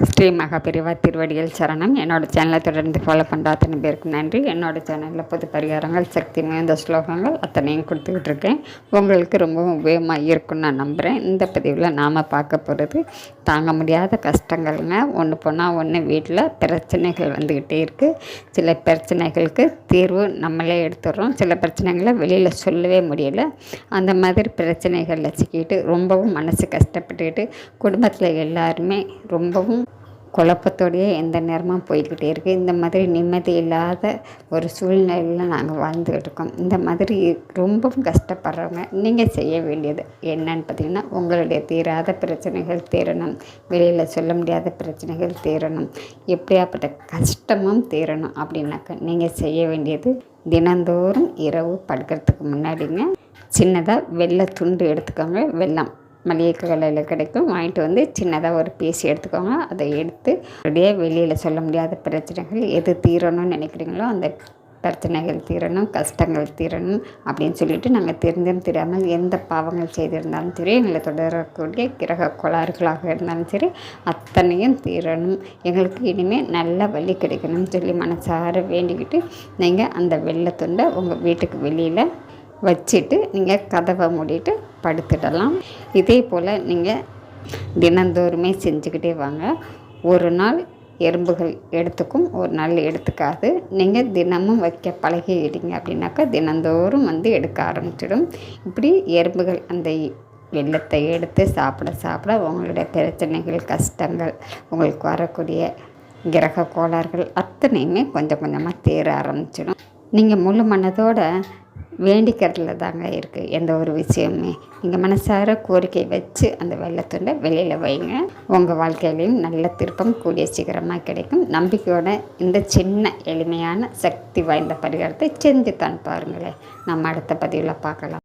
ஸ்ரீ மகாபெரிவா திருவடிகள் சரணம். என்னோடய சேனலை தொடர்ந்து ஃபாலோ பண்ணுற அத்தனை பேருக்கு நன்றி. என்னோடய சேனலில் பொது பரிகாரங்கள், சக்தி மிகுந்த ஸ்லோகங்கள் அத்தனையும் கொடுத்துக்கிட்டு இருக்கேன். உங்களுக்கு ரொம்பவும் உபயோகமாக இருக்குன்னு நான் நம்புகிறேன். இந்த பதிவில் நாம் பார்க்க போகிறது தாங்க முடியாத கஷ்டங்கள்ங்க. ஒன்று போனால் ஒன்று வீட்டில் பிரச்சனைகள் வந்துக்கிட்டே இருக்குது. சில பிரச்சனைகளுக்கு தீர்வு நம்மளே எடுத்துடுறோம். சில பிரச்சனைகளை வெளியில் சொல்லவே முடியலை. அந்த மாதிரி பிரச்சனைகளில் சிக்கிட்டு ரொம்பவும் மனசு கஷ்டப்பட்டுக்கிட்டு குடும்பத்தில் எல்லாருமே ரொம்பவும் குழப்பத்தோடையே எந்த நேரமும் போய்கிட்டே இருக்குது. இந்த மாதிரி நிம்மதி இல்லாத ஒரு சூழ்நிலையில் நாங்கள் வாழ்ந்துக்கிட்டு இருக்கோம். இந்த மாதிரி ரொம்பவும் கஷ்டப்படுறவங்க நீங்கள் செய்ய வேண்டியது என்னன்னு பார்த்திங்கன்னா, உங்களுடைய தீராத பிரச்சனைகள் தீரணும், வெளியில் சொல்ல முடியாத பிரச்சனைகள் தீரணும், எப்படியாப்பட்ட கஷ்டமும் தீரணும் அப்படின்னாக்க நீங்கள் செய்ய வேண்டியது தினந்தோறும் இரவு படுக்கிறதுக்கு முன்னாடிங்க சின்னதாக வெள்ளை துண்டு எடுத்துக்கோங்க. வெல்லம் மளிகை கடையில் கிடைக்கும், வாங்கிட்டு வந்து சின்னதாக ஒரு பீஸ் எடுத்துக்கோங்க. அதை எடுத்து அப்படியே வெளியில் சொல்ல முடியாத பிரச்சனைகள் எது தீரணும்னு நினைக்கிறீங்களோ அந்த பிரச்சனைகள் தீரணும், கஷ்டங்கள் தீரணும் அப்படின்னு சொல்லிட்டு நாங்கள் தெரிந்தும் தெரியாமல் எந்த பாவங்கள் செய்திருந்தாலும் சரி, எங்களை தொடரக்கூடிய கிரக கோளாறுகளாக இருந்தாலும் சரி அத்தனையும் தீரணும், எங்களுக்கு இனிமேல் நல்ல வழி கிடைக்கணும்னு சொல்லி மனசார வேண்டிக்கிட்டு நீங்கள் அந்த வெள்ளத்துண்டை உங்கள் வீட்டுக்கு வெளியில் வச்சுட்டு நீங்கள் கதவை மூடிட்டு படுத்துடலாம். இதே போல் நீங்கள் தினந்தோறுமே செஞ்சுக்கிட்டே வாங்க. ஒரு நாள் எறும்புகள் எடுத்துக்கும், ஒரு நாள் எடுத்துக்காது. நீங்கள் தினமும் வைக்க பழகிடுங்க அப்படின்னாக்கா தினந்தோறும் வந்து எடுக்க ஆரம்பிச்சிடும். இப்படி எறும்புகள் அந்த வெள்ளத்தை எடுத்து சாப்பிட சாப்பிட உங்களுடைய பிரச்சனைகள், கஷ்டங்கள், உங்களுக்கு வரக்கூடிய கிரக கோளாறுகள் அத்தனையுமே கொஞ்சம் கொஞ்சமாக தீர ஆரம்பிச்சிடும். நீங்கள் முழு மனதோட வேண்டிக்கிறதுல தாங்க இருக்குது எந்த ஒரு விஷயமே. நீங்கள் மனசார கோரிக்கை வச்சு அந்த வெள்ளத்துண்டை வெளியில் வைங்க. உங்கள் வாழ்க்கையிலையும் நல்ல திருப்பம் கூடிய சீக்கிரமாக கிடைக்கும். நம்பிக்கையோட இந்த சின்ன எளிமையான சக்தி வாய்ந்த பரிகாரத்தை செஞ்சு தான் பாருங்களேன். நம்ம அடுத்த பதிவில் பார்க்கலாம்.